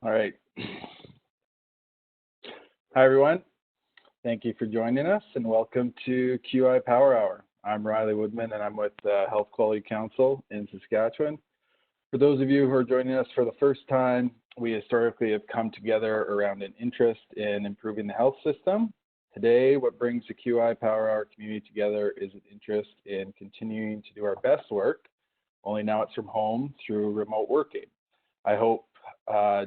All right. Hi, everyone. Thank you for joining us and welcome to QI Power Hour. I'm Riley Woodman and I'm with the Health Quality Council in Saskatchewan. For those of you who are joining us for the first time, we historically have come together around an interest in improving the health system. Today, what brings the QI Power Hour community together is an interest in continuing to do our best work, only now it's from home through remote working. I hope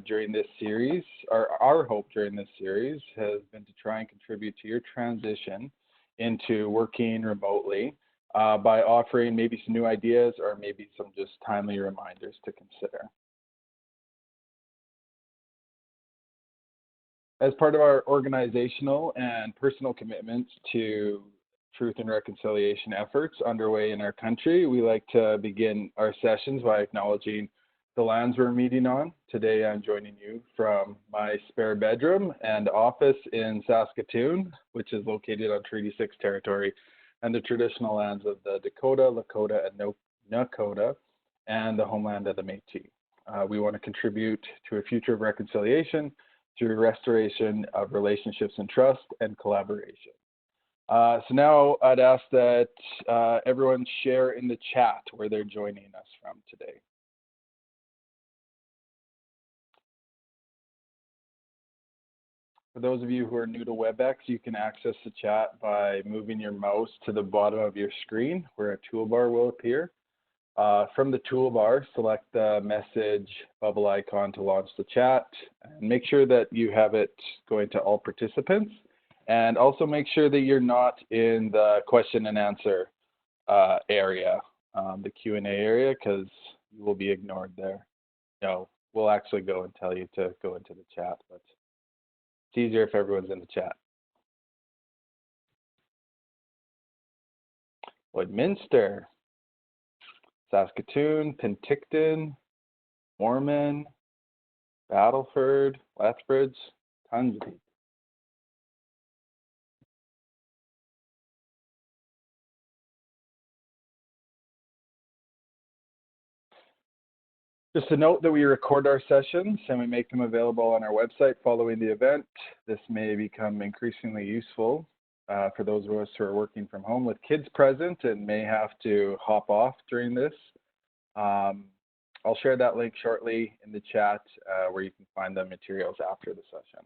during this series, or our hope during this series has been to try and contribute to your transition into working remotely by offering maybe some new ideas or maybe some just timely reminders to consider. As part of our organizational and personal commitments to truth and reconciliation efforts underway in our country, we like to begin our sessions by acknowledging the lands we're meeting on. Today, I'm joining you from my spare bedroom and office in Saskatoon, which is located on Treaty 6 territory and the traditional lands of the Dakota, Lakota, and Nakota, and the homeland of the Métis. We want to contribute to a future of reconciliation through restoration of relationships and trust and collaboration. So now I'd ask that everyone share in the chat where they're joining us from today. For those of you who are new to WebEx, you can access the chat by moving your mouse to the bottom of your screen where a toolbar will appear. From the toolbar, select the message bubble icon to launch the chat, and make sure that you have it going to all participants, and also make sure that you're not in the question and answer area, the Q&A area, because you will be ignored there. No, we'll actually go and tell you to go into the chat, but it's easier if everyone's in the chat. Lloydminster, Saskatoon, Penticton, Mormon, Battleford, Lethbridge, tons of people. Just a note that we record our sessions and we make them available on our website following the event. This may become increasingly useful for those of us who are working from home with kids present and may have to hop off during this. I'll share that link shortly in the chat where you can find the materials after the session.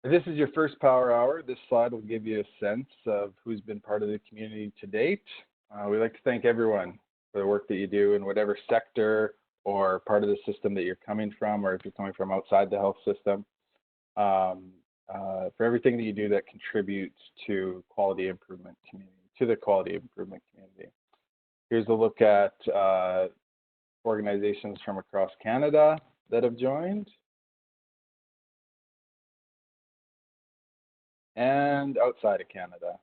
If this is your first Power Hour, this slide will give you a sense of who's been part of the community to date. We'd like to thank everyone for the work that you do in whatever sector or part of the system that you're coming from, or if you're coming from outside the health system, for everything that you do that contributes to quality improvement community, to the quality improvement community. Here's a look at organizations from across Canada that have joined, and outside of Canada.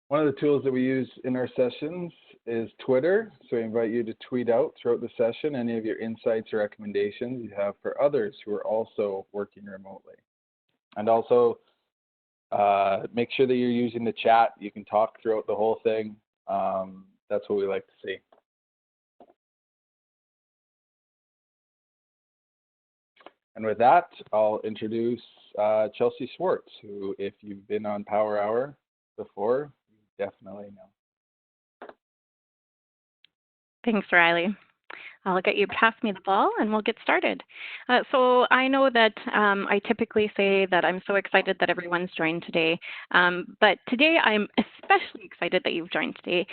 One of the tools that we use in our sessions is Twitter. So we invite you to tweet out throughout the session any of your insights or recommendations you have for others who are also working remotely. And also make sure that you're using the chat. You can talk throughout the whole thing. That's what we like to see. And with that, I'll introduce Chelsey Schwartz, who, if you've been on Power Hour before, you definitely know. Thanks, Riley. I'll get you pass me the ball and we'll get started. So I know that I typically say that I'm so excited that everyone's joined today, but today I'm especially excited that you've joined today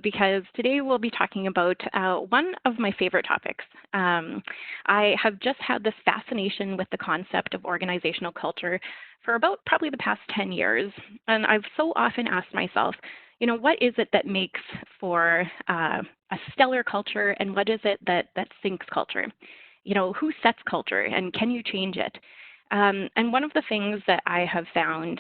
because today we'll be talking about one of my favorite topics. I have just had this fascination with the concept of organizational culture for about probably the past 10 years, and I've so often asked myself, you know, what is it that makes for a stellar culture, and what is it that sinks culture? You know, who sets culture, and can you change it? And one of the things that I have found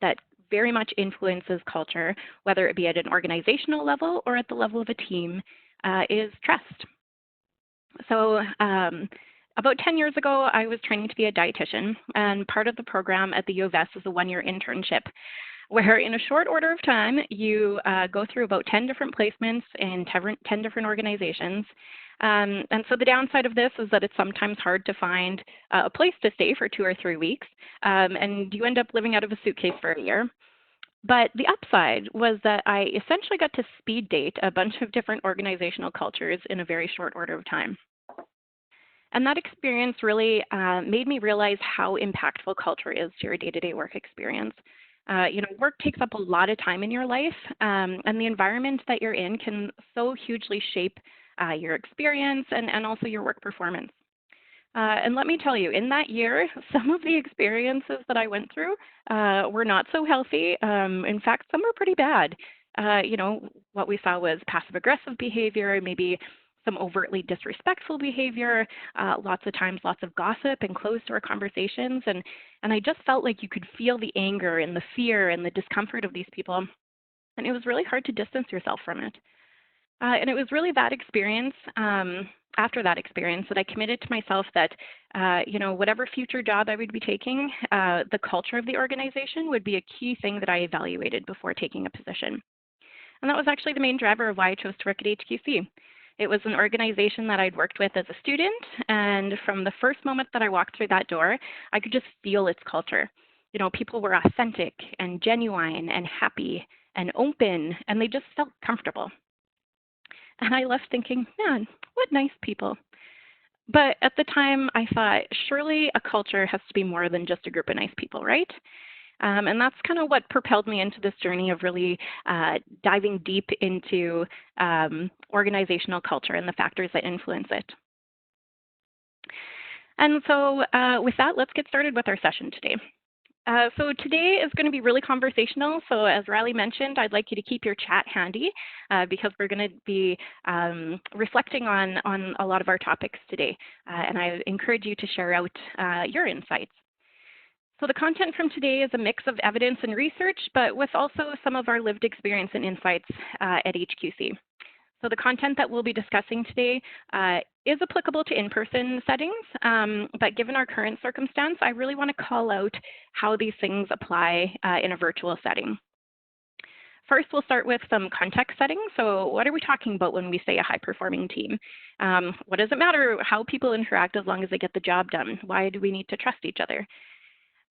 that very much influences culture, whether it be at an organizational level or at the level of a team, is trust. So about 10 years ago, I was training to be a dietitian, and part of the program at the U of S is a one-year internship, where in a short order of time, you go through about 10 different placements in 10 different organizations. And so the downside of this is that it's sometimes hard to find a place to stay for 2 or 3 weeks, and you end up living out of a suitcase for a year. But the upside was that I essentially got to speed date a bunch of different organizational cultures in a very short order of time. And that experience really made me realize how impactful culture is to your day-to-day work experience. Work takes up a lot of time in your life, and the environment that you're in can so hugely shape your experience and also your work performance. And let me tell you, in that year, some of the experiences that I went through were not so healthy. In fact, some were pretty bad. What we saw was passive aggressive behavior, maybe some overtly disrespectful behavior, lots of times lots of gossip and closed door conversations. And I just felt like you could feel the anger and the fear and the discomfort of these people. And it was really hard to distance yourself from it. And it was really that experience, after that experience, that I committed to myself that, whatever future job I would be taking, the culture of the organization would be a key thing that I evaluated before taking a position. And that was actually the main driver of why I chose to work at HQC. It was an organization that I'd worked with as a student, and from the first moment that I walked through that door, I could just feel its culture. People were authentic and genuine and happy and open, and they just felt comfortable. And I left thinking, man, what nice people. But at the time, I thought, surely a culture has to be more than just a group of nice people, right? And that's kind of what propelled me into this journey of really diving deep into organizational culture and the factors that influence it. And so with that, let's get started with our session today. So today is going to be really conversational. So as Riley mentioned, I'd like you to keep your chat handy because we're going to be reflecting on a lot of our topics today. And I encourage you to share out your insights. So the content from today is a mix of evidence and research, but with also some of our lived experience and insights at HQC. So the content that we'll be discussing today is applicable to in-person settings, but given our current circumstance, I really want to call out how these things apply in a virtual setting. First, we'll start with some context setting. So what are we talking about when we say a high-performing team? What does it matter how people interact as long as they get the job done? Why do we need to trust each other?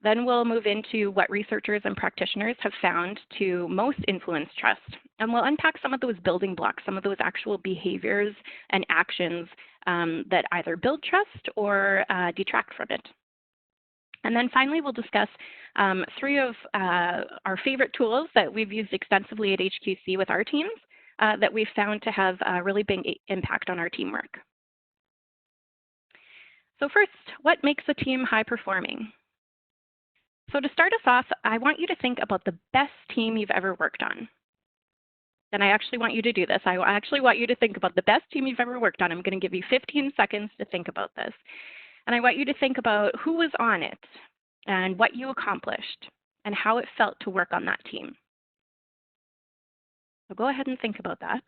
Then we'll move into what researchers and practitioners have found to most influence trust. And we'll unpack some of those building blocks, some of those actual behaviors and actions that either build trust or detract from it. And then finally, we'll discuss 3 of our favorite tools that we've used extensively at HQC with our teams that we've found to have a really big impact on our teamwork. So first, what makes a team high performing? So to start us off, I want you to think about the best team you've ever worked on. And I actually want you to do this. I actually want you to think about the best team you've ever worked on. I'm going to give you 15 seconds to think about this. And I want you to think about who was on it and what you accomplished and how it felt to work on that team. So go ahead and think about that.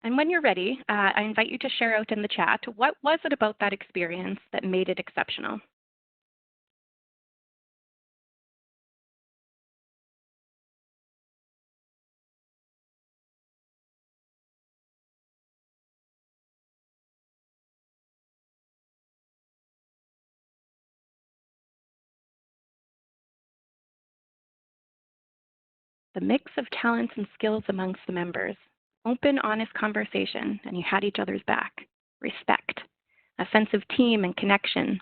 And when you're ready, I invite you to share out in the chat, what was it about that experience that made it exceptional? The mix of talents and skills amongst the members, open, honest conversation, and you had each other's back, respect, a sense of team and connection.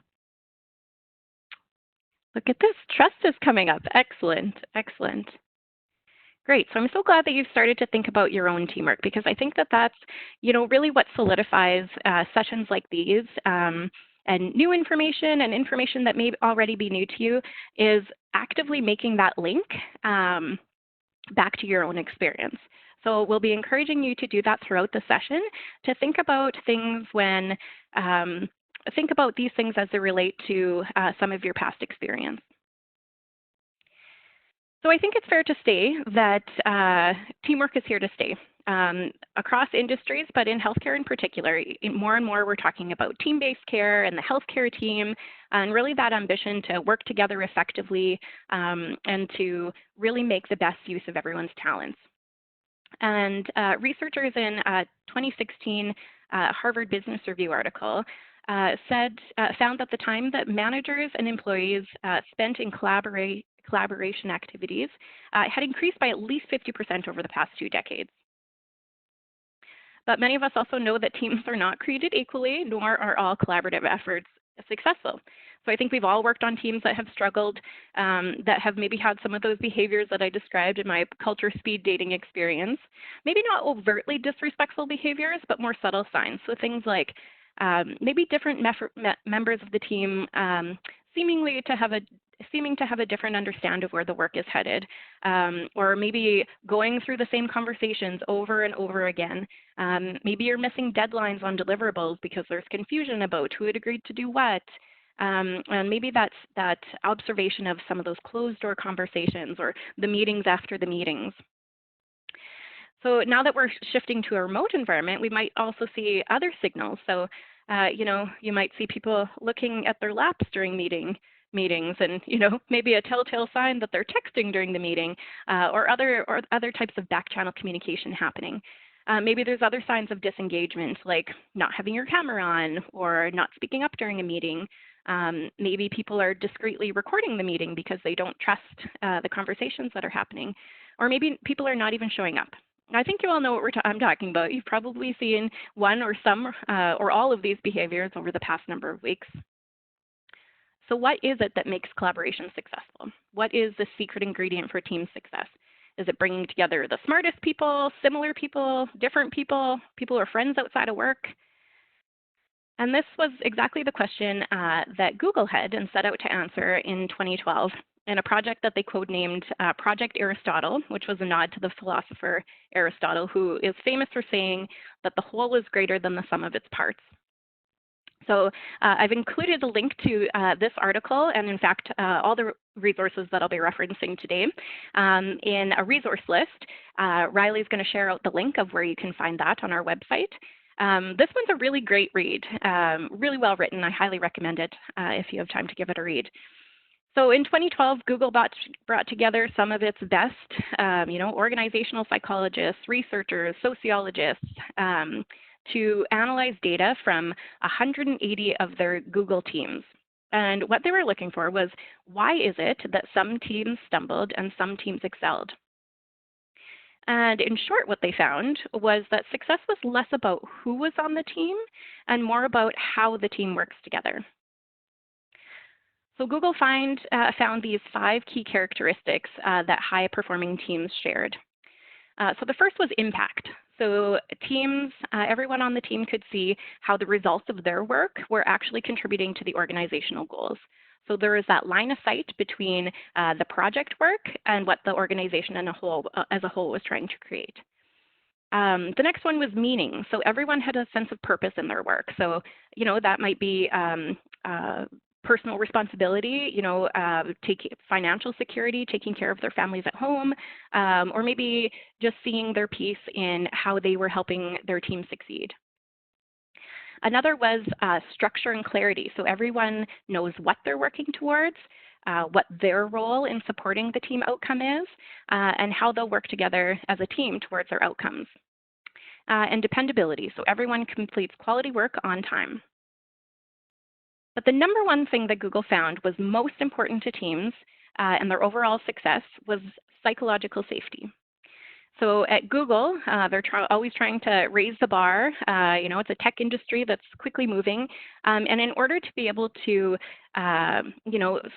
Look at this, trust is coming up. Excellent, excellent. Great, so I'm so glad that you've started to think about your own teamwork because I think that that's, really what solidifies sessions like these and new information and information that may already be new to you is actively making that link back to your own experience. So we'll be encouraging you to do that throughout the session, to think about things think about these things as they relate to some of your past experience. So I think it's fair to say that teamwork is here to stay. across industries, but in healthcare in particular, more and more we're talking about team-based care and the healthcare team, and really that ambition to work together effectively and to really make the best use of everyone's talents. And researchers in a 2016 Harvard Business Review article found that the time that managers and employees spent in collaboration activities had increased by at least 50% over the past 2 decades. But many of us also know that teams are not created equally, nor are all collaborative efforts successful. So I think we've all worked on teams that have struggled, that have maybe had some of those behaviors that I described in my culture speed dating experience. Maybe not overtly disrespectful behaviors, but more subtle signs. So things like maybe different members of the team seeming to have a different understanding of where the work is headed, or maybe going through the same conversations over and over again. Maybe you're missing deadlines on deliverables because there's confusion about who had agreed to do what. And maybe that's that observation of some of those closed-door conversations or the meetings after the meetings. So now that we're shifting to a remote environment, we might also see other signals. So, you might see people looking at their laps during meetings and, maybe a telltale sign that they're texting during the meeting or other types of back channel communication happening. Maybe there's other signs of disengagement, like not having your camera on or not speaking up during a meeting. Maybe people are discreetly recording the meeting because they don't trust the conversations that are happening. Or maybe people are not even showing up. I think you all know what I'm talking about. You've probably seen one or some or all of these behaviors over the past number of weeks. So what is it that makes collaboration successful? What is the secret ingredient for team success? Is it bringing together the smartest people, similar people, different people, people who are friends outside of work? And this was exactly the question that Google had and set out to answer in 2012 in a project that they codenamed Project Aristotle, which was a nod to the philosopher Aristotle, who is famous for saying that the whole is greater than the sum of its parts. So I've included a link to this article and, in fact, all the resources that I'll be referencing today in a resource list. Riley's going to share out the link of where you can find that on our website. This one's a really great read, really well written. I highly recommend it if you have time to give it a read. So in 2012, Google brought together some of its best, organizational psychologists, researchers, sociologists, to analyze data from 180 of their Google teams. And what they were looking for was, why is it that some teams stumbled and some teams excelled? And in short, what they found was that success was less about who was on the team and more about how the team works together. So Google found these 5 key characteristics that high-performing teams shared. So the first was impact. So teams, everyone on the team could see how the results of their work were actually contributing to the organizational goals. So there is that line of sight between the project work and what the organization as a whole was trying to create. The next one was meaning. So everyone had a sense of purpose in their work. So, that might be personal responsibility, taking financial security, taking care of their families at home, or maybe just seeing their piece in how they were helping their team succeed. Another was structure and clarity. So everyone knows what they're working towards, what their role in supporting the team outcome is, and how they'll work together as a team towards their outcomes. And dependability. So everyone completes quality work on time. But the number one thing that Google found was most important to teams and their overall success was psychological safety. So at Google, they're always trying to raise the bar. It's a tech industry that's quickly moving. And in order to be able to,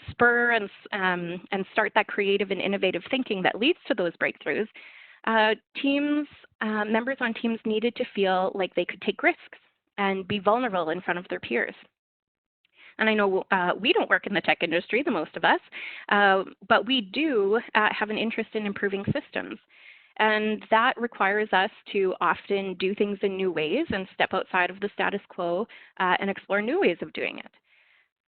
spur and start that creative and innovative thinking that leads to those breakthroughs, members on teams needed to feel like they could take risks and be vulnerable in front of their peers. And I know we don't work in the tech industry, the most of us, but we do have an interest in improving systems. And that requires us to often do things in new ways and step outside of the status quo and explore new ways of doing it.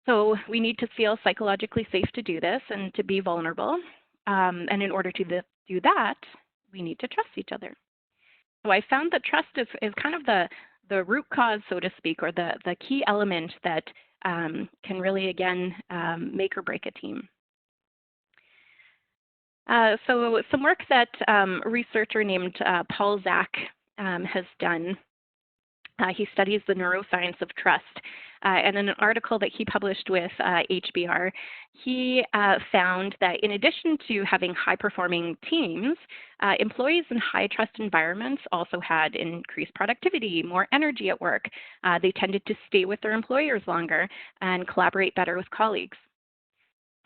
So we need to feel psychologically safe to do this and to be vulnerable. And in order to do that, we need to trust each other. So I found that trust is kind of the root cause, so to speak, or the key element that can really, again, make or break a team. So some work that a researcher named Paul Zak has done. He studies the neuroscience of trust. And in an article that he published with HBR, he found that in addition to having high-performing teams, employees in high-trust environments also had increased productivity, more energy at work. They tended to stay with their employers longer and collaborate better with colleagues.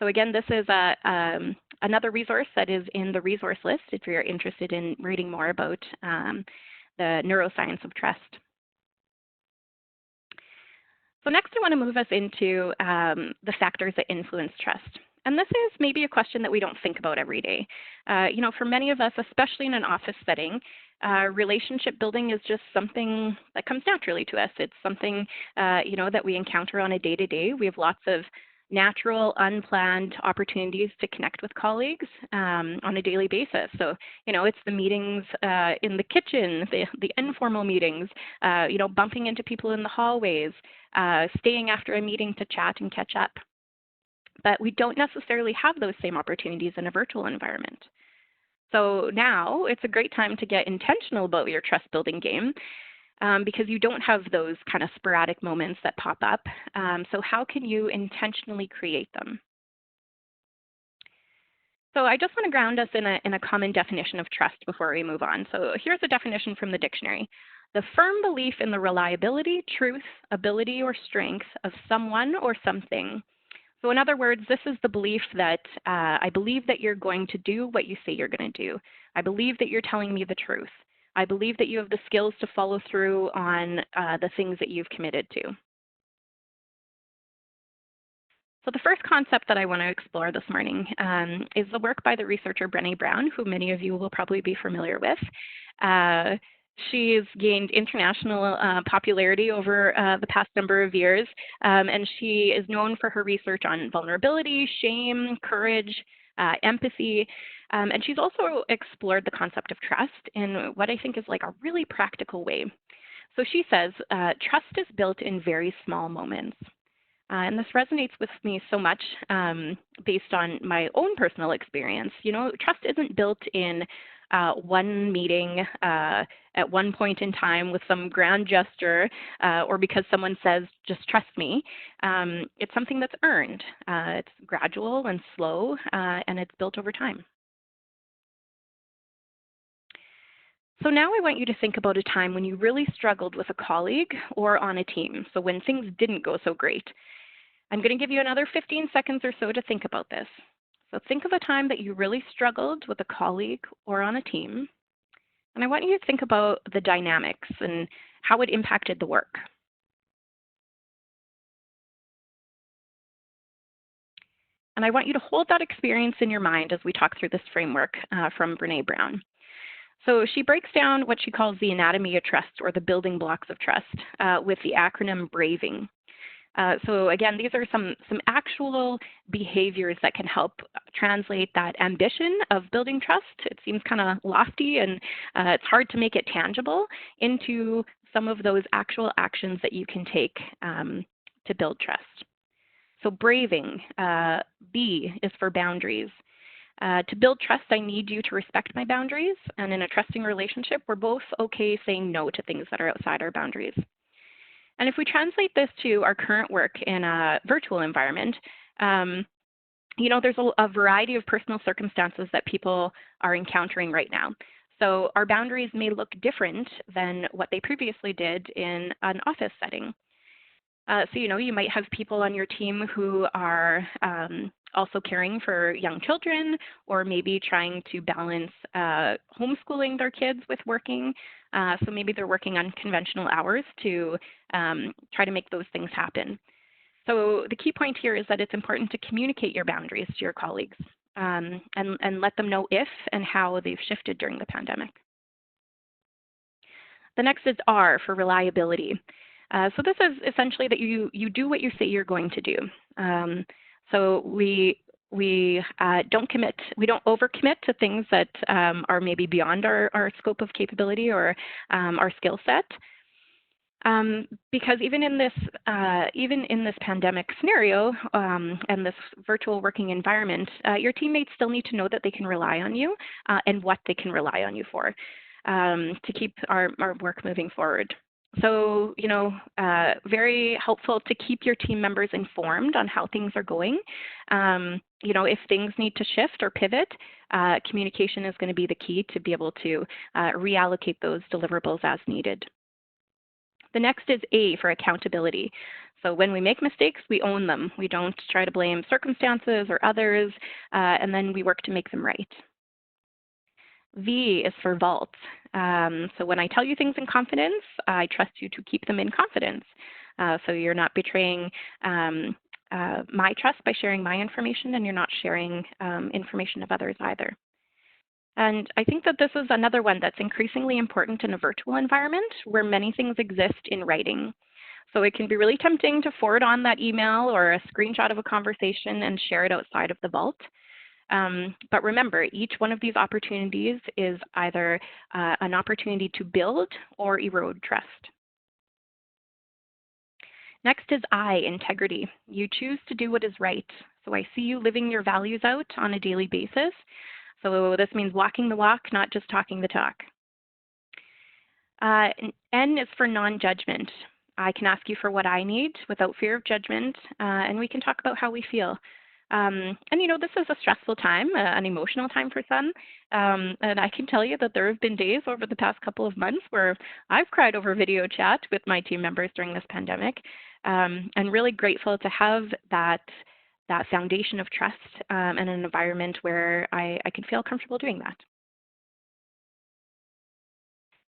So again, this is another resource that is in the resource list if you're interested in reading more about the neuroscience of trust. So next I want to move us into the factors that influence trust. And this is maybe a question that we don't think about every day. For many of us, especially in an office setting, relationship building is just something that comes naturally to us. It's something, that we encounter on a day-to-day. We have lots of natural, unplanned opportunities to connect with colleagues on a daily basis. So, it's the meetings in the kitchen, the informal meetings, bumping into people in the hallways, staying after a meeting to chat and catch up. But we don't necessarily have those same opportunities in a virtual environment. So now it's a great time to get intentional about your trust building game because you don't have those kind of sporadic moments that pop up. So how can you intentionally create them? So I just want to ground us in a common definition of trust before we move on. So here's a definition from the dictionary. The firm belief in the reliability, truth, ability, or strength of someone or something. So in other words, this is the belief that I believe that you're going to do what you say you're going to do. I believe that you're telling me the truth. I believe that you have the skills to follow through on the things that you've committed to. So the first concept that I want to explore this morning is the work by the researcher Brenda Brown, who many of you will probably be familiar with. She's gained international popularity over the past number of years, and she is known for her research on vulnerability, shame, courage, empathy, and she's also explored the concept of trust in what I think is like a really practical way. So she says, trust is built in very small moments. And this resonates with me so much based on my own personal experience. Trust isn't built in one meeting at one point in time with some grand gesture or because someone says, just trust me. It's something that's earned. It's gradual and slow, and it's built over time. So now I want you to think about a time when you really struggled with a colleague or on a team, so when things didn't go so great. I'm going to give you another 15 seconds or so to think about this. So think of a time that you really struggled with a colleague or on a team. And I want you to think about the dynamics and how it impacted the work. And I want you to hold that experience in your mind as we talk through this framework from Brenda Brown. So she breaks down what she calls the anatomy of trust, or the building blocks of trust, with the acronym BRAVING. So again, these are some actual behaviors that can help translate that ambition of building trust. It seems kind of lofty and it's hard to make it tangible into some of those actual actions that you can take to build trust. So BRAVING, B is for boundaries. To build trust, I need you to respect my boundaries. And in a trusting relationship, we're both okay saying no to things that are outside our boundaries. And if we translate this to our current work in a virtual environment, there's a variety of personal circumstances that people are encountering right now. So our boundaries may look different than what they previously did in an office setting. So you might have people on your team who are also caring for young children, or maybe trying to balance homeschooling their kids with working. So maybe they're working on conventional hours to try to make those things happen. So the key point here is that it's important to communicate your boundaries to your colleagues and let them know if and how they've shifted during the pandemic. The next is R for reliability. So this is essentially that you do what you say you're going to do. So we We don't overcommit to things that are maybe beyond our scope of capability or our skill set. Because even in this pandemic scenario and this virtual working environment, your teammates still need to know that they can rely on you and what they can rely on you for to keep our work moving forward. So, very helpful to keep your team members informed on how things are going. If things need to shift or pivot, communication is going to be the key to be able to reallocate those deliverables as needed. The next is A for accountability. So when we make mistakes, we own them. We don't try to blame circumstances or others, and then we work to make them right. V is for vault. So when I tell you things in confidence, I trust you to keep them in confidence. So you're not betraying my trust by sharing my information, and you're not sharing information of others either. And I think that this is another one that's increasingly important in a virtual environment where many things exist in writing. So it can be really tempting to forward on that email or a screenshot of a conversation and share it outside of the vault. But remember, each one of these opportunities is either an opportunity to build or erode trust. Next is I, integrity. You choose to do what is right. So I see you living your values out on a daily basis. So this means walking the walk, not just talking the talk. N is for non-judgment. I can ask you for what I need without fear of judgment, and we can talk about how we feel. And this is a stressful time, an emotional time for some. And I can tell you that there have been days over the past couple of months where I've cried over video chat with my team members during this pandemic, and really grateful to have that foundation of trust and an environment where I can feel comfortable doing that.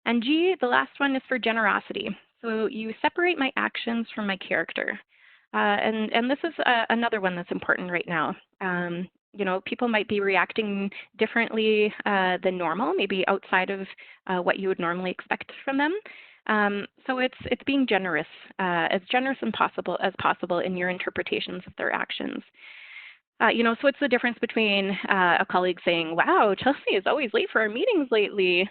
And G, the last one, is for generosity. So you separate my actions from my character. And this is another one that's important right now. People might be reacting differently than normal, maybe outside of what you would normally expect from them. So it's being generous as as possible in your interpretations of their actions. So it's the difference between a colleague saying, wow, Chelsey is always late for our meetings lately,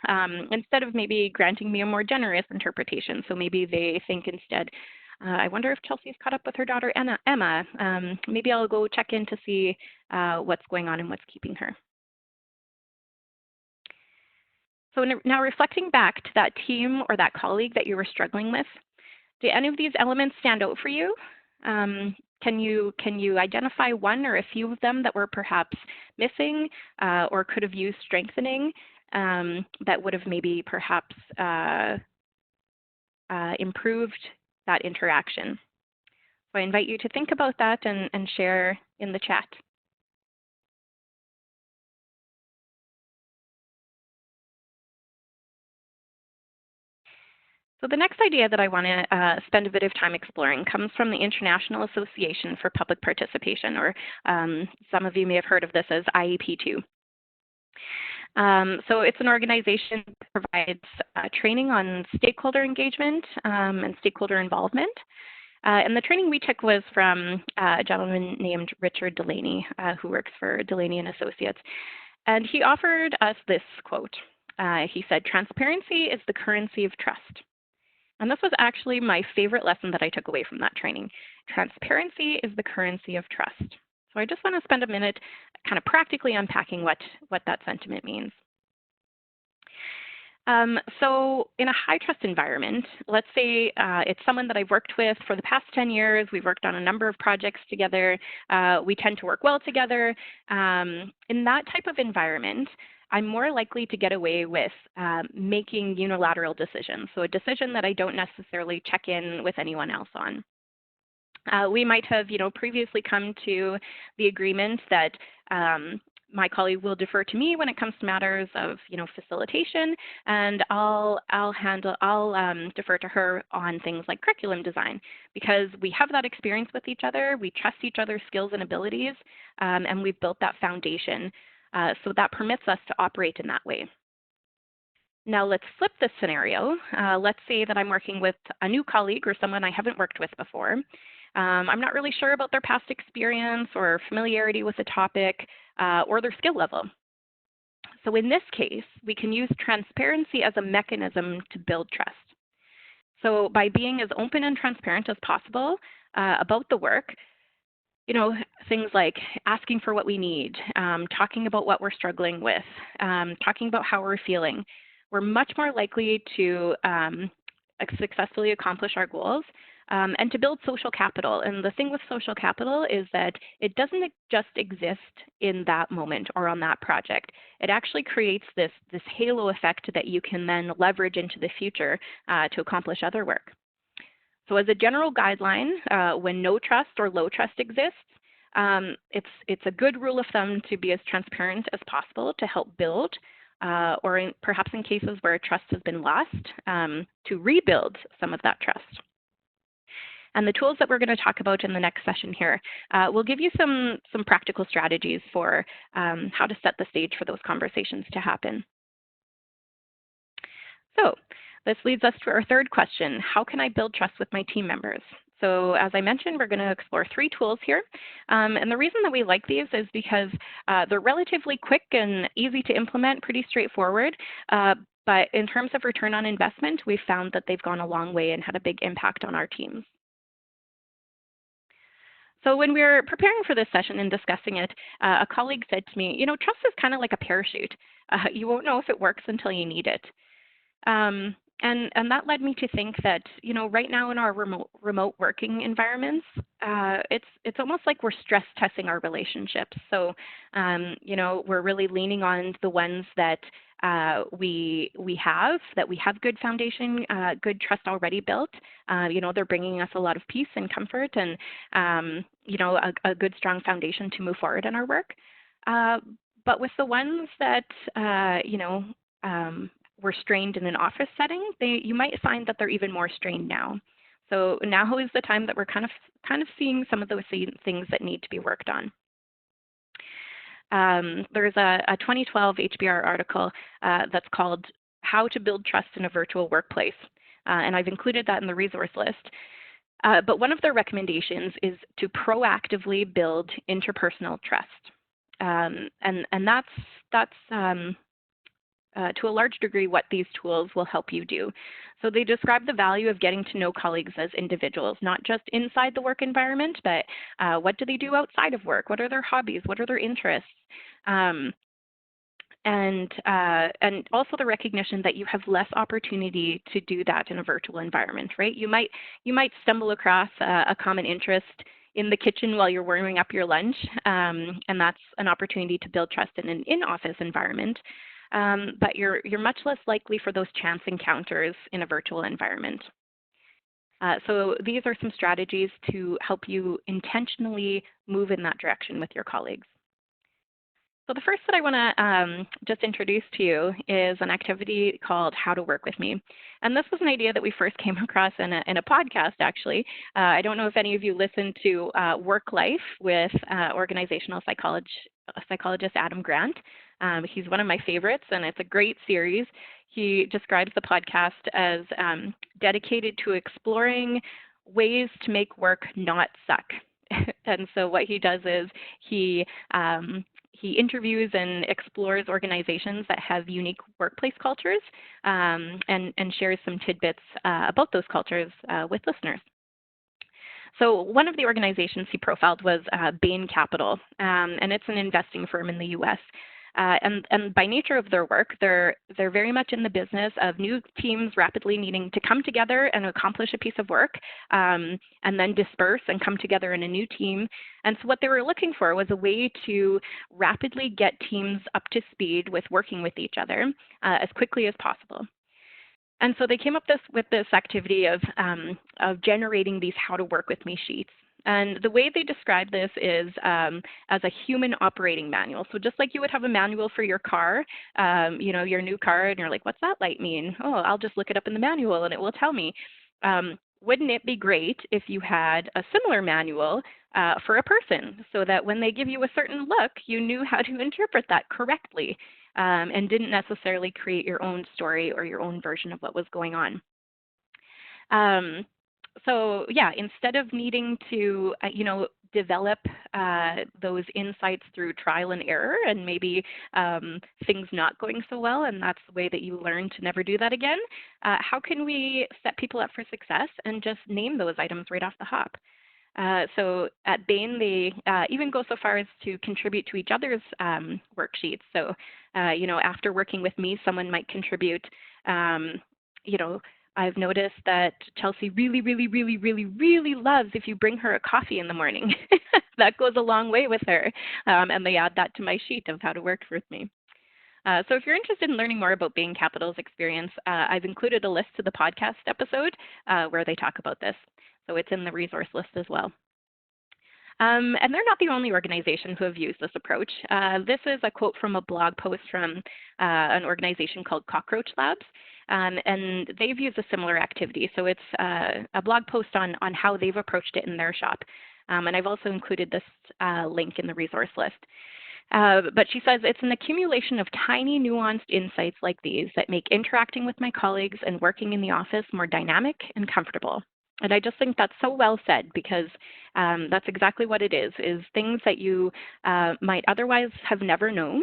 instead of maybe granting me a more generous interpretation. So maybe they think instead, I wonder if Chelsey's caught up with her daughter, Emma. Maybe I'll go check in to see what's going on and what's keeping her. So now reflecting back to that team or that colleague that you were struggling with, do any of these elements stand out for you? Can you identify one or a few of them that were perhaps missing or could have used strengthening that would have maybe perhaps improved that interaction? So I invite you to think about that and share in the chat. So the next idea that I want to spend a bit of time exploring comes from the International Association for Public Participation, or some of you may have heard of this as IEP2. So it's an organization that provides training on stakeholder engagement and stakeholder involvement. And the training we took was from a gentleman named Richard Delaney, who works for Delaney and Associates. And he offered us this quote. He said, "Transparency is the currency of trust." And this was actually my favorite lesson that I took away from that training. Transparency is the currency of trust. So I just want to spend a minute kind of practically unpacking what that sentiment means. So in a high trust environment, let's say it's someone that I've worked with for the past 10 years. We've worked on a number of projects together. We tend to work well together. In that type of environment, I'm more likely to get away with making unilateral decisions. So a decision that I don't necessarily check in with anyone else on. We might have, previously come to the agreement that my colleague will defer to me when it comes to matters of, facilitation, and I'll defer to her on things like curriculum design, because we have that experience with each other, we trust each other's skills and abilities, and we've built that foundation. So that permits us to operate in that way. Now let's flip this scenario. Let's say that I'm working with a new colleague or someone I haven't worked with before. I'm not really sure about their past experience or familiarity with the topic or their skill level. So in this case, we can use transparency as a mechanism to build trust. So by being as open and transparent as possible about the work, things like asking for what we need, talking about what we're struggling with, talking about how we're feeling, we're much more likely to successfully accomplish our goals and to build social capital. And the thing with social capital is that it doesn't just exist in that moment or on that project. It actually creates this halo effect that you can then leverage into the future to accomplish other work. So as a general guideline, when no trust or low trust exists, it's a good rule of thumb to be as transparent as possible to help build, or perhaps in cases where trust has been lost, to rebuild some of that trust. And the tools that we're going to talk about in the next session here will give you some practical strategies for how to set the stage for those conversations to happen. So this leads us to our third question: how can I build trust with my team members? So as I mentioned, we're going to explore 3 tools here. And the reason that we like these is because they're relatively quick and easy to implement, pretty straightforward. But in terms of return on investment, we've found that they've gone a long way and had a big impact on our teams. So when we were preparing for this session and discussing it, a colleague said to me, trust is kind of like a parachute. You won't know if it works until you need it. And that led me to think that, right now in our remote working environments, it's almost like we're stress testing our relationships. So, we're really leaning on the ones that we have good foundation, good trust already built. They're bringing us a lot of peace and comfort and, a good strong foundation to move forward in our work. But with the ones that, were strained in an office setting, you might find that they're even more strained now. So now is the time that we're kind of seeing some of those things that need to be worked on. There's a 2012 HBR article that's called "How to Build Trust in a Virtual Workplace," and I've included that in the resource list. But one of their recommendations is to proactively build interpersonal trust, and that's to a large degree what these tools will help you do. So they describe the value of getting to know colleagues as individuals, not just inside the work environment, but what do they do outside of work? What are their hobbies? What are their interests? And also the recognition that you have less opportunity to do that in a virtual environment, right? You might stumble across a common interest in the kitchen while you're warming up your lunch, and that's an opportunity to build trust in an in-office environment. But you're much less likely for those chance encounters in a virtual environment. So these are some strategies to help you intentionally move in that direction with your colleagues. So the first that I want to just introduce to you is an activity called How to Work With Me. And this was an idea that we first came across in a podcast, actually. I don't know if any of you listened to Work Life with organizational psychologist Adam Grant. He's one of my favorites, and it's a great series. He describes the podcast as dedicated to exploring ways to make work not suck. And so what he does is he interviews and explores organizations that have unique workplace cultures and shares some tidbits about those cultures with listeners. So one of the organizations he profiled was Bain Capital, and it's an investing firm in the U.S. And by nature of their work, they're very much in the business of new teams rapidly needing to come together and accomplish a piece of work, and then disperse and come together in a new team. And so what they were looking for was a way to rapidly get teams up to speed with working with each other as quickly as possible. And so they came up with this activity of generating these How to Work With Me sheets. And the way they describe this is as a human operating manual. So just like you would have a manual for your car, your new car, and you're like, what's that light mean? Oh, I'll just look it up in the manual and it will tell me. Wouldn't it be great if you had a similar manual for a person so that when they give you a certain look, you knew how to interpret that correctly and didn't necessarily create your own story or your own version of what was going on? So yeah, instead of needing to, develop those insights through trial and error and maybe things not going so well, and that's the way that you learn to never do that again, how can we set people up for success and just name those items right off the hop? So at Bain, they even go so far as to contribute to each other's worksheets. So, after working with me, someone might contribute, you know, I've noticed that Chelsey really, really, really, really, really loves if you bring her a coffee in the morning. That goes a long way with her. And they add that to my sheet of how to work with me. So if you're interested in learning more about Bain Capital's experience, I've included a list to the podcast episode where they talk about this. So it's in the resource list as well. And they're not the only organization who have used this approach. This is a quote from a blog post from an organization called Cockroach Labs. And they've used a similar activity. So it's a blog post on how they've approached it in their shop. And I've also included this link in the resource list. But she says, it's an accumulation of tiny, nuanced insights like these that make interacting with my colleagues and working in the office more dynamic and comfortable. And I just think that's so well said, because that's exactly what it is things that you might otherwise have never known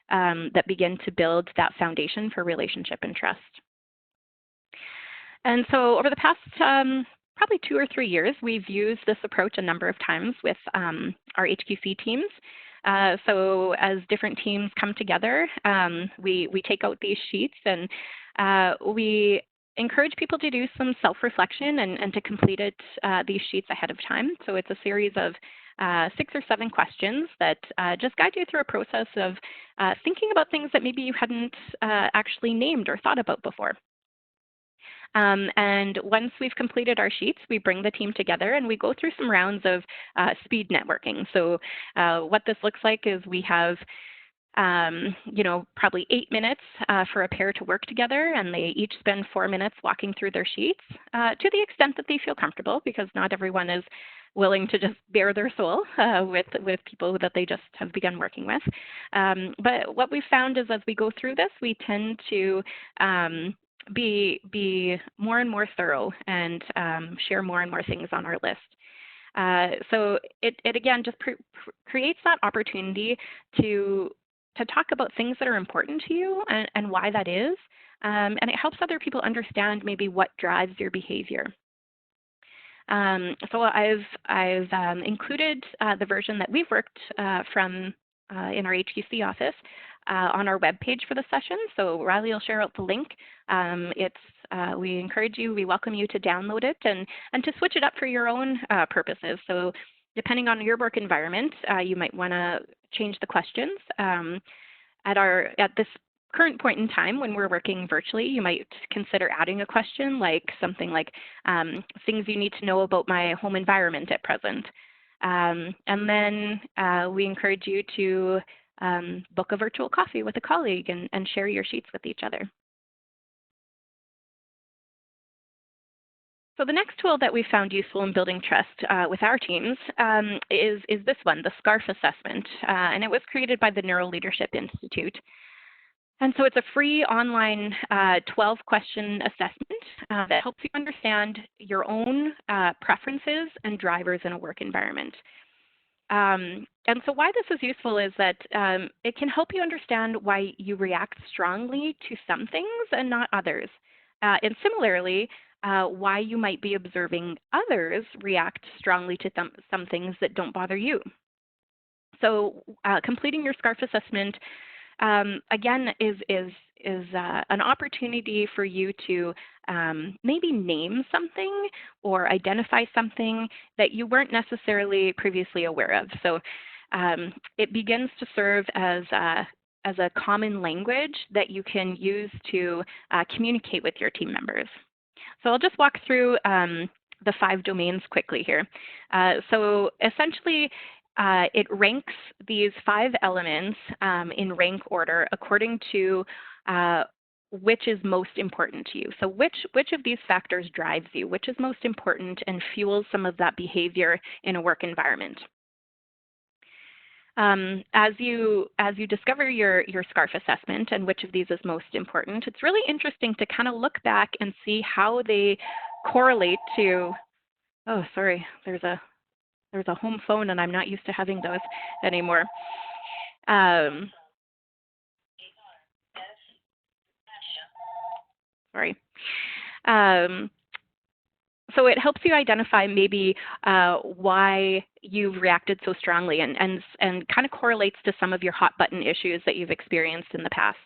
that begin to build that foundation for relationship and trust. And so over the past probably 2 or 3 years, we've used this approach a number of times with our HQC teams. So as different teams come together, we take out these sheets, and we encourage people to do some self-reflection and to complete these sheets ahead of time. So it's a series of 6 or 7 questions that just guide you through a process of thinking about things that maybe you hadn't actually named or thought about before. And once we've completed our sheets, we bring the team together and we go through some rounds of speed networking. So what this looks like is we have probably 8 minutes for a pair to work together, and they each spend 4 minutes walking through their sheets to the extent that they feel comfortable, because not everyone is willing to just bare their soul with people that they just have begun working with. But what we've found is as we go through this, we tend to be more and more thorough and share more and more things on our list. So it again just creates that opportunity to talk about things that are important to you and why that is. And it helps other people understand maybe what drives your behavior. So I've included the version that we've worked from in our HQC office on our webpage for the session. So Riley will share out the link. We encourage you, we welcome you to download it and to switch it up for your own purposes. So depending on your work environment, you might want to change the questions. At this current point in time, when we're working virtually, you might consider adding a question like something like things you need to know about my home environment at present. And then we encourage you to book a virtual coffee with a colleague and share your sheets with each other. So the next tool that we found useful in building trust with our teams is this one, the SCARF assessment. And it was created by the Neuro Leadership Institute. And so it's a free online 12-question assessment that helps you understand your own preferences and drivers in a work environment. And so why this is useful is that it can help you understand why you react strongly to some things and not others. And similarly, why you might be observing others react strongly to some things that don't bother you. So completing your SCARF assessment, again, is an opportunity for you to maybe name something or identify something that you weren't necessarily previously aware of. So it begins to serve as a common language that you can use to communicate with your team members. So I'll just walk through the 5 domains quickly here. So essentially, it ranks these 5 elements in rank order according to which is most important to you. So which of these factors drives you, which is most important and fuels some of that behavior in a work environment. As you discover your SCARF assessment and which of these is most important, it's really interesting to kind of look back and see how they correlate to Oh, sorry. There's a home phone, and I'm not used to having those anymore. Um, sorry. Um, so it helps you identify maybe why you've reacted so strongly, and kind of correlates to some of your hot button issues that you've experienced in the past.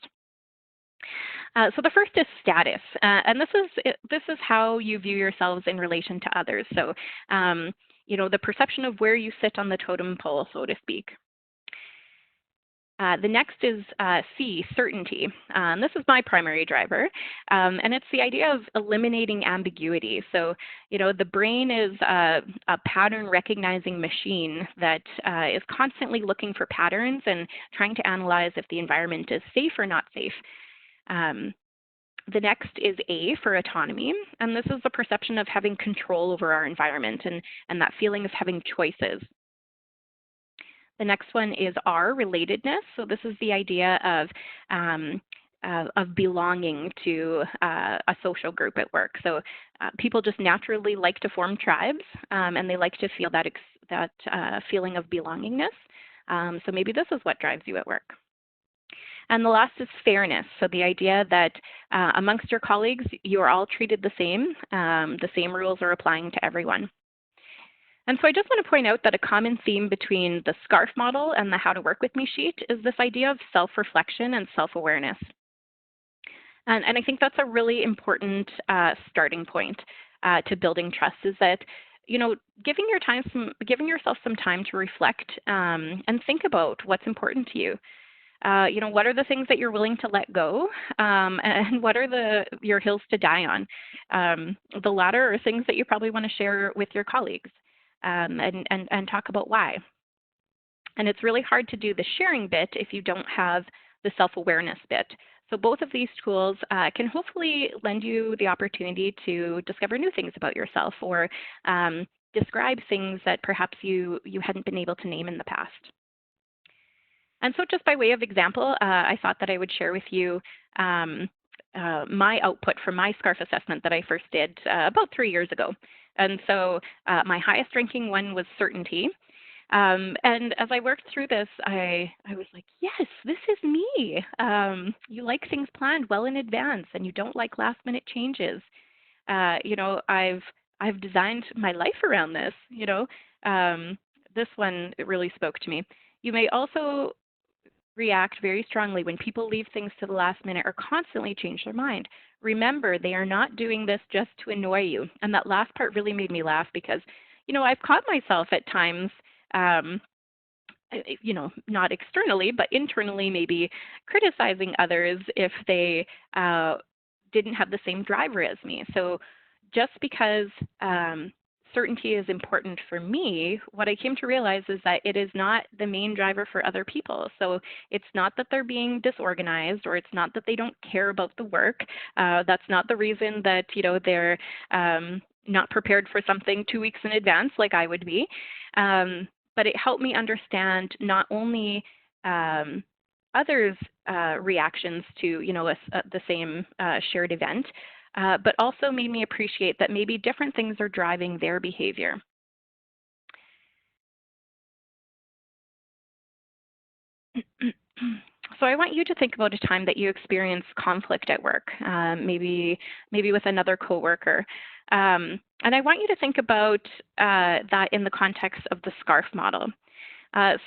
So the first is status, and this is how you view yourselves in relation to others. So, the perception of where you sit on the totem pole, so to speak. The next is C, certainty. This is my primary driver, and it's the idea of eliminating ambiguity. So, the brain is a pattern recognizing machine that is constantly looking for patterns and trying to analyze if the environment is safe or not safe. The next is A for autonomy, and this is the perception of having control over our environment and that feeling of having choices. The next one is R, relatedness. So this is the idea of belonging to a social group at work. So people just naturally like to form tribes, and they like to feel that feeling of belongingness. So maybe this is what drives you at work. And the last is fairness. So the idea that amongst your colleagues, you are all treated the same rules are applying to everyone. And so I just want to point out that a common theme between the SCARF model and the How to Work With Me sheet is this idea of self-reflection and self-awareness. And I think that's a really important starting point to building trust, is that giving yourself some time to reflect and think about what's important to you. What are the things that you're willing to let go, and what are your hills to die on? The latter are things that you probably want to share with your colleagues, and talk about why. And it's really hard to do the sharing bit if you don't have the self-awareness bit. So both of these tools can hopefully lend you the opportunity to discover new things about yourself, or describe things that perhaps you hadn't been able to name in the past. And so just by way of example, I thought that I would share with you my output from my SCARF assessment that I first did about 3 years ago. And so my highest ranking one was certainty. And as I worked through this, I was like, yes, this is me. You like things planned well in advance, and you don't like last minute changes. I've designed my life around this. This one really spoke to me. You may also react very strongly when people leave things to the last minute or constantly change their mind. Remember, they are not doing this just to annoy you. And that last part really made me laugh because, I've caught myself at times, not externally, but internally maybe criticizing others if they didn't have the same driver as me. So just because certainty is important for me, what I came to realize is that it is not the main driver for other people. So it's not that they're being disorganized, or it's not that they don't care about the work. That's not the reason that they're not prepared for something 2 weeks in advance like I would be. But it helped me understand not only others' reactions to the same shared event, but also made me appreciate that maybe different things are driving their behavior. So I want you to think about a time that you experienced conflict at work, maybe with another coworker. And I want you to think about that in the context of the SCARF model.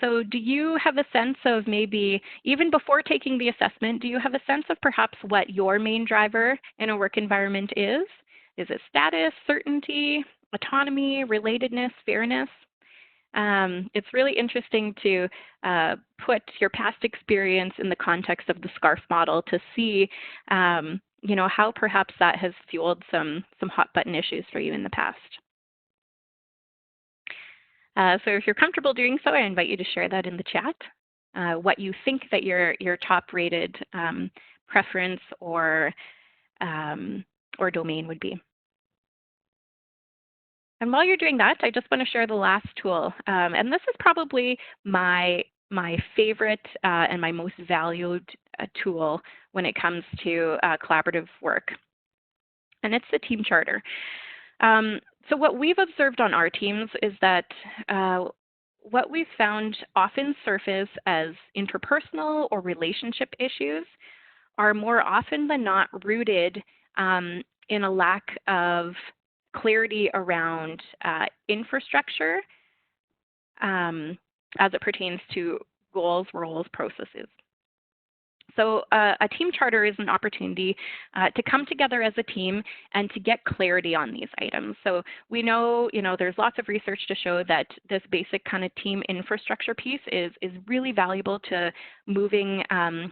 So do you have a sense of, maybe even before taking the assessment, do you have a sense of perhaps what your main driver in a work environment is? Is it status, certainty, autonomy, relatedness, fairness? It's really interesting to put your past experience in the context of the SCARF model to see how perhaps that has fueled some hot button issues for you in the past. So if you're comfortable doing so, I invite you to share that in the chat, what you think that your top rated preference or domain would be. And while you're doing that, I just want to share the last tool. And this is probably my favorite and my most valued tool when it comes to collaborative work. And it's the team charter. So what we've observed on our teams is that what we've found often surface as interpersonal or relationship issues are more often than not rooted in a lack of clarity around infrastructure as it pertains to goals, roles, processes. So a team charter is an opportunity to come together as a team and to get clarity on these items. So we know, there's lots of research to show that this basic kind of team infrastructure piece is really valuable to moving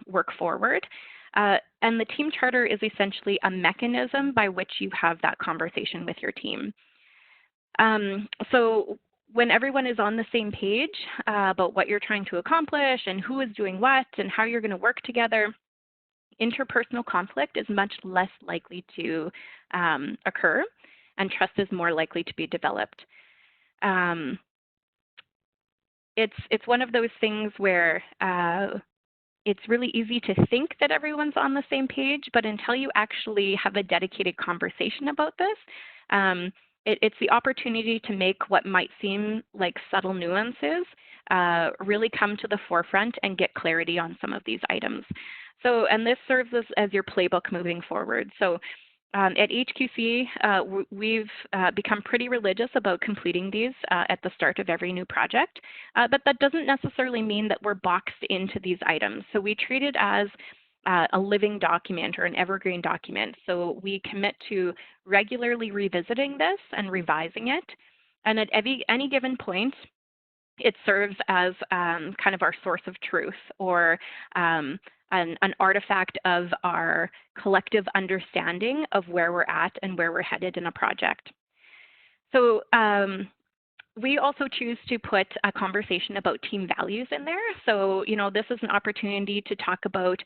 work forward. And the team charter is essentially a mechanism by which you have that conversation with your team. So when everyone is on the same page about what you're trying to accomplish and who is doing what and how you're going to work together, interpersonal conflict is much less likely to occur, and trust is more likely to be developed. It's one of those things where it's really easy to think that everyone's on the same page, but until you actually have a dedicated conversation about this, it's the opportunity to make what might seem like subtle nuances really come to the forefront and get clarity on some of these items. So, and this serves as your playbook moving forward. So at HQC, we've become pretty religious about completing these at the start of every new project, but that doesn't necessarily mean that we're boxed into these items. So we treat it as a living document or an evergreen document. So we commit to regularly revisiting this and revising it. And at any given point, it serves as kind of our source of truth or an artifact of our collective understanding of where we're at and where we're headed in a project. So we also choose to put a conversation about team values in there. So, this is an opportunity to talk about,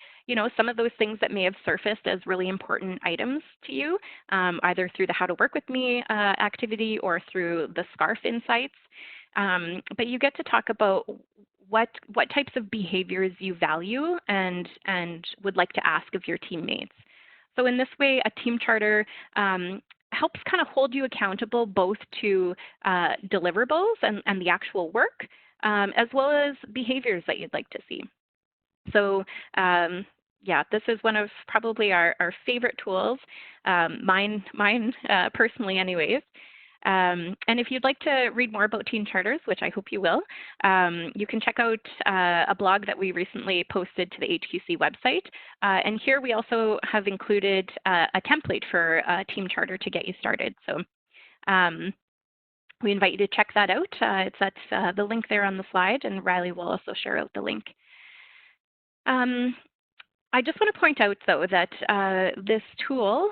some of those things that may have surfaced as really important items to you, either through the How to Work With Me activity or through the SCARF insights. But you get to talk about what types of behaviors you value and would like to ask of your teammates. So in this way, a team charter helps kind of hold you accountable both to deliverables and the actual work, as well as behaviors that you'd like to see. So yeah, this is one of probably our favorite tools, mine personally anyways. And if you'd like to read more about team charters, which I hope you will, you can check out a blog that we recently posted to the HQC website. And here we also have included a template for a team charter to get you started. So we invite you to check that out. It's at the link there on the slide, and Riley will also share out the link. I just want to point out, though, that this tool,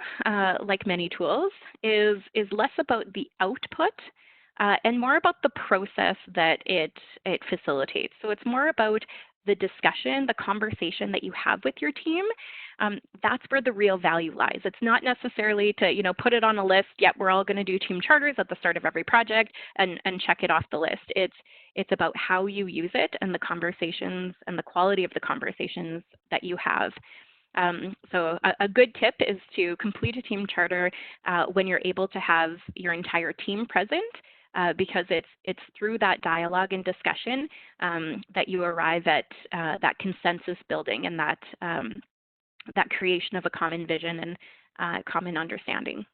like many tools, is less about the output and more about the process that it facilitates. So it's more about the discussion, the conversation that you have with your team. That's where the real value lies. It's not necessarily to put it on a list. Yep, we're all going to do team charters at the start of every project and check it off the list. It's about how you use it and the conversations and the quality of the conversations that you have. So a good tip is to complete a team charter when you're able to have your entire team present, because it's through that dialogue and discussion that you arrive at that consensus building and that creation of a common vision and common understanding.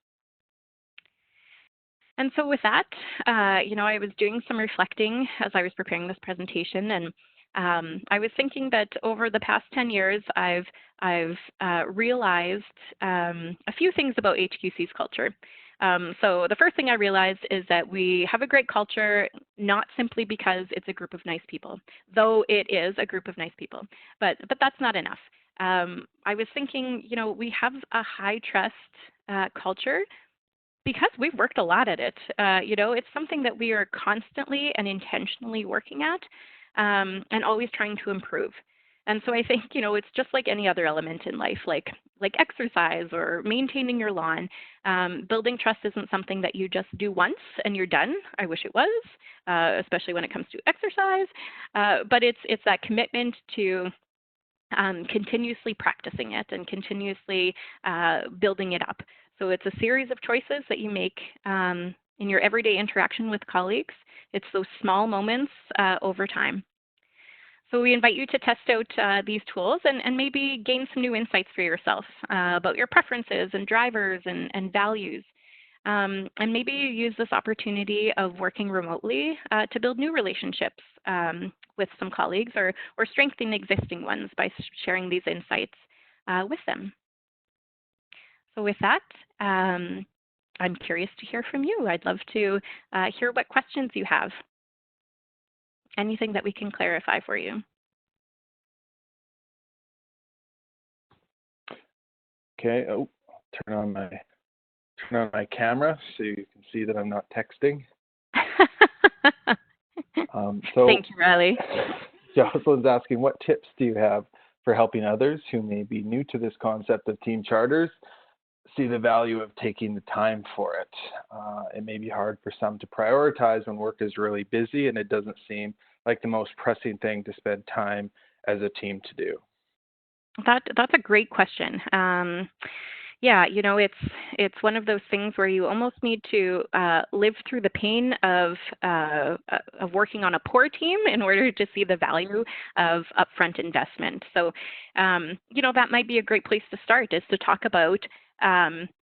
And so with that, I was doing some reflecting as I was preparing this presentation, and I was thinking that over the past 10 years, I've realized a few things about HQC's culture. So the first thing I realized is that we have a great culture, not simply because it's a group of nice people, though it is a group of nice people, but that's not enough. I was thinking, we have a high trust culture because we've worked a lot at it. It's something that we are constantly and intentionally working at and always trying to improve. And so I think, it's just like any other element in life, like exercise or maintaining your lawn. Building trust isn't something that you just do once and you're done. I wish it was, especially when it comes to exercise. But it's that commitment to continuously practicing it and continuously building it up. So it's a series of choices that you make in your everyday interaction with colleagues. It's those small moments over time. So we invite you to test out these tools and maybe gain some new insights for yourself about your preferences and drivers and values. And maybe you use this opportunity of working remotely to build new relationships with some colleagues or strengthen existing ones by sharing these insights with them. So with that, I'm curious to hear from you. I'd love to hear what questions you have. Anything that we can clarify for you. Okay, turn on my camera so you can see that I'm not texting. Thank you, Riley. Jocelyn's asking, what tips do you have for helping others who may be new to this concept of team charters see the value of taking the time for it? It may be hard for some to prioritize when work is really busy and it doesn't seem like the most pressing thing to spend time as a team to do. That's a great question. Yeah, you know, it's one of those things where you almost need to live through the pain of working on a poor team in order to see the value of upfront investment. So, you know, that might be a great place to start, is to talk about,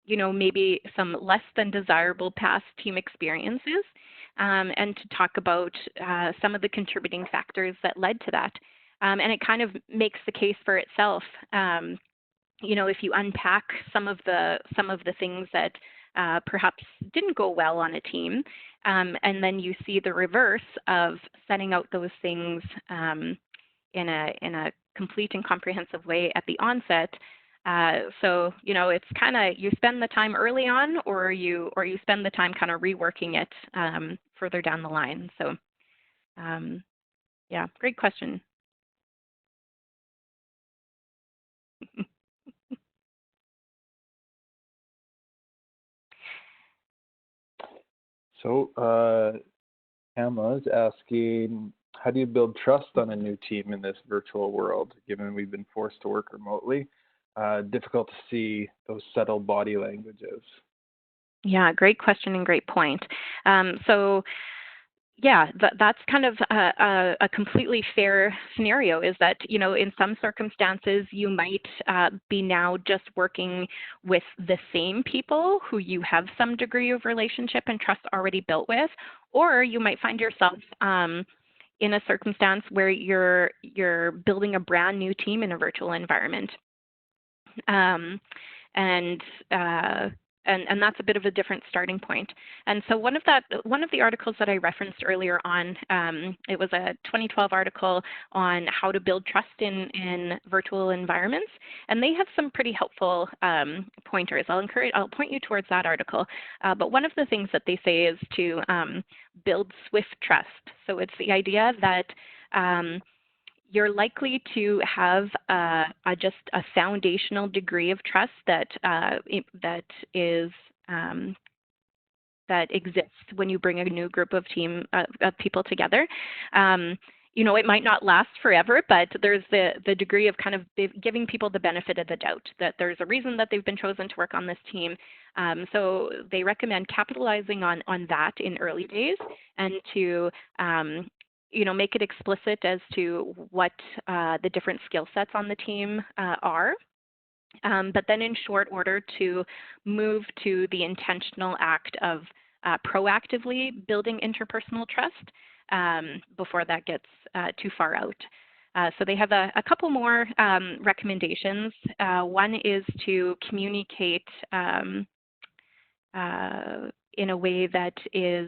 you know, maybe some less than desirable past team experiences, and to talk about some of the contributing factors that led to that. And it kind of makes the case for itself. You know, if you unpack some of the things that perhaps didn't go well on a team, and then you see the reverse of setting out those things in a complete and comprehensive way at the onset. So, you know, it's kind of, you spend the time early on, or you spend the time kind of reworking it further down the line. So, yeah, great question. So Emma's asking, how do you build trust on a new team in this virtual world, given we've been forced to work remotely? Difficult to see those subtle body languages. Yeah, great question and great point. So yeah, that's kind of a completely fair scenario, is that, you know, in some circumstances, you might be now just working with the same people who you have some degree of relationship and trust already built with, or you might find yourself in a circumstance where you're building a brand new team in a virtual environment. And that's a bit of a different starting point. And so one of the articles that I referenced earlier on, it was a 2012 article on how to build trust in virtual environments, and they have some pretty helpful pointers. I'll point you towards that article. But one of the things that they say is to build swift trust. So it's the idea that you're likely to have just a foundational degree of trust that exists when you bring a new group of people together. You know, it might not last forever, but there's the degree of kind of giving people the benefit of the doubt that there's a reason that they've been chosen to work on this team. So they recommend capitalizing on that in early days, and to you know, make it explicit as to what the different skill sets on the team are, but then in short order to move to the intentional act of proactively building interpersonal trust before that gets too far out. So they have a couple more recommendations. One is to communicate in a way that is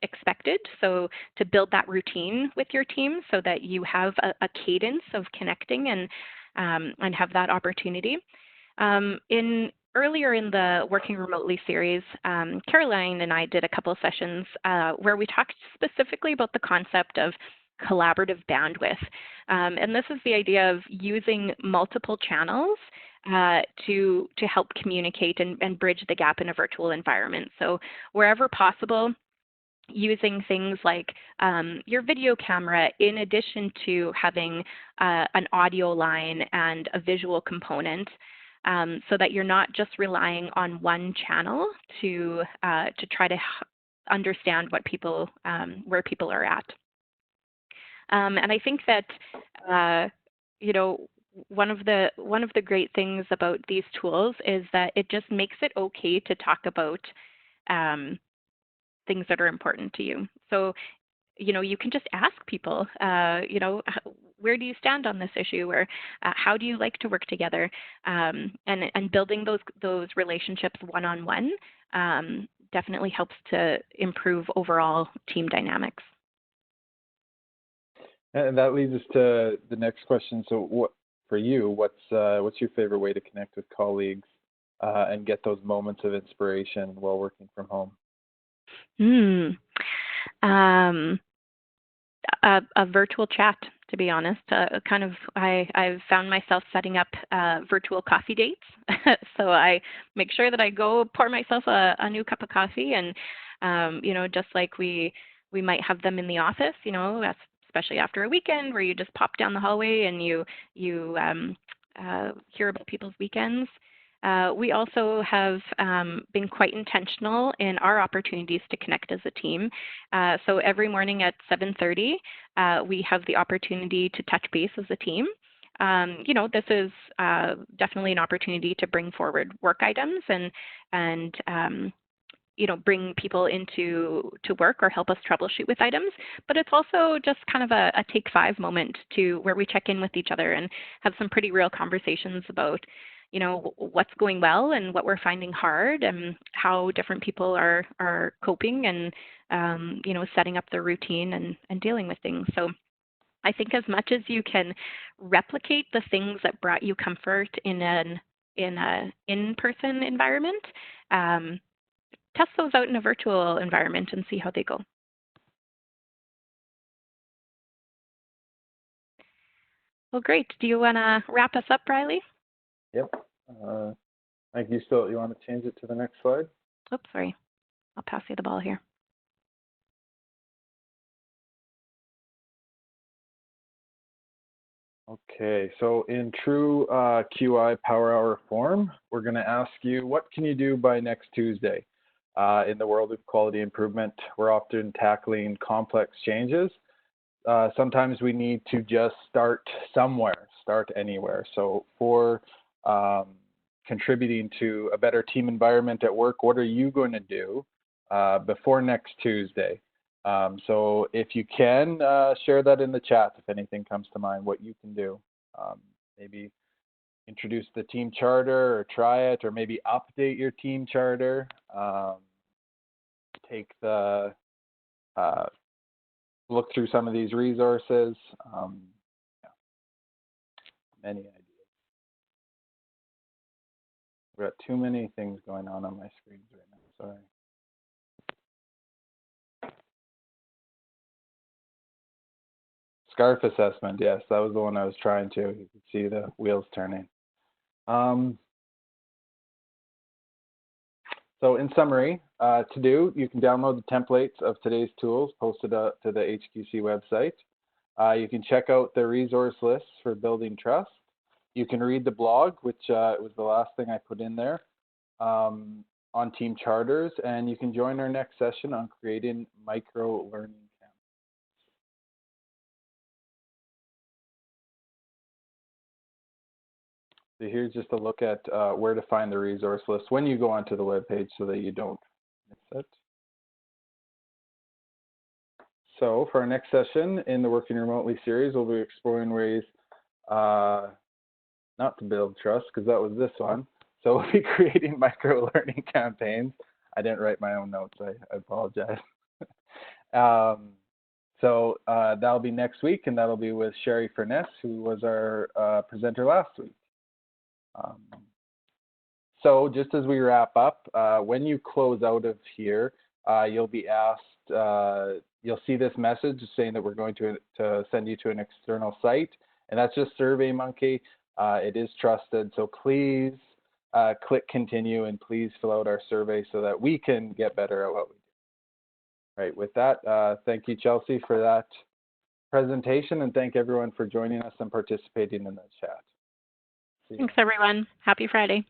expected. So to build that routine with your team so that you have a cadence of connecting and have that opportunity. Earlier in the Working Remotely series, Caroline and I did a couple of sessions where we talked specifically about the concept of collaborative bandwidth. And this is the idea of using multiple channels to help communicate and bridge the gap in a virtual environment. So wherever possible, using things like your video camera in addition to having an audio line and a visual component. so that you're not just relying on one channel to try to understand what people, where people are at. And I think that, you know, one of the great things about these tools is that it just makes it okay to talk about things that are important to you. So, you know, you can just ask people, you know, where do you stand on this issue, or how do you like to work together, and building those relationships one-on-one definitely helps to improve overall team dynamics. And that leads us to the next question. So, what for you? What's your favorite way to connect with colleagues and get those moments of inspiration while working from home? A virtual chat, to be honest. I've found myself setting up virtual coffee dates. So I make sure that I go pour myself a new cup of coffee, and you know, just like we might have them in the office, you know, especially after a weekend where you just pop down the hallway and you hear about people's weekends. We also have been quite intentional in our opportunities to connect as a team. So every morning at 7:30, we have the opportunity to touch base as a team. You know, this is definitely an opportunity to bring forward work items and you know, bring people into work or help us troubleshoot with items. But it's also just kind of a take five moment to where we check in with each other and have some pretty real conversations about, you know, what's going well and what we're finding hard and how different people are coping and, you know, setting up their routine and dealing with things. So I think as much as you can replicate the things that brought you comfort in an in-person environment, test those out in a virtual environment and see how they go. Well, great. Do you want to wrap us up, Riley? Yep. I think you want to change it to the next slide? Oops, sorry. I'll pass you the ball here. Okay, so in true QI Power Hour form, we're going to ask you, what can you do by next Tuesday? In the world of quality improvement, we're often tackling complex changes. Sometimes we need to just start somewhere, start anywhere. So for contributing to a better team environment at work, what are you going to do before next Tuesday? So if you can, share that in the chat if anything comes to mind, what you can do. Maybe introduce the team charter or try it, or maybe update your team charter. Take the, look through some of these resources. Yeah. Many ideas. I've got too many things going on my screens right now, sorry. Scarf assessment, yes, that was the one I was trying to. You could see the wheels turning. So in summary, to do, you can download the templates of today's tools posted to the HQC website. You can check out the resource lists for building trust. You can read the blog, which was the last thing I put in there, on team charters, and you can join our next session on creating micro-learning camps. So here's just a look at where to find the resource list when you go onto the webpage so that you don't miss it. So for our next session in the Working Remotely series, we'll be exploring ways not to build trust, because that was this one. So we'll be creating micro-learning campaigns. I didn't write my own notes, I apologize. So that'll be next week, and that'll be with Sherry Furness, who was our presenter last week. So just as we wrap up, when you close out of here, you'll be asked, you'll see this message saying that we're going to send you to an external site, and that's just SurveyMonkey. It is trusted, so please click continue and please fill out our survey so that we can get better at what we do. Right, with that, thank you, Chelsey, for that presentation, and thank everyone for joining us and participating in the chat. See you. Thanks, everyone. Happy Friday.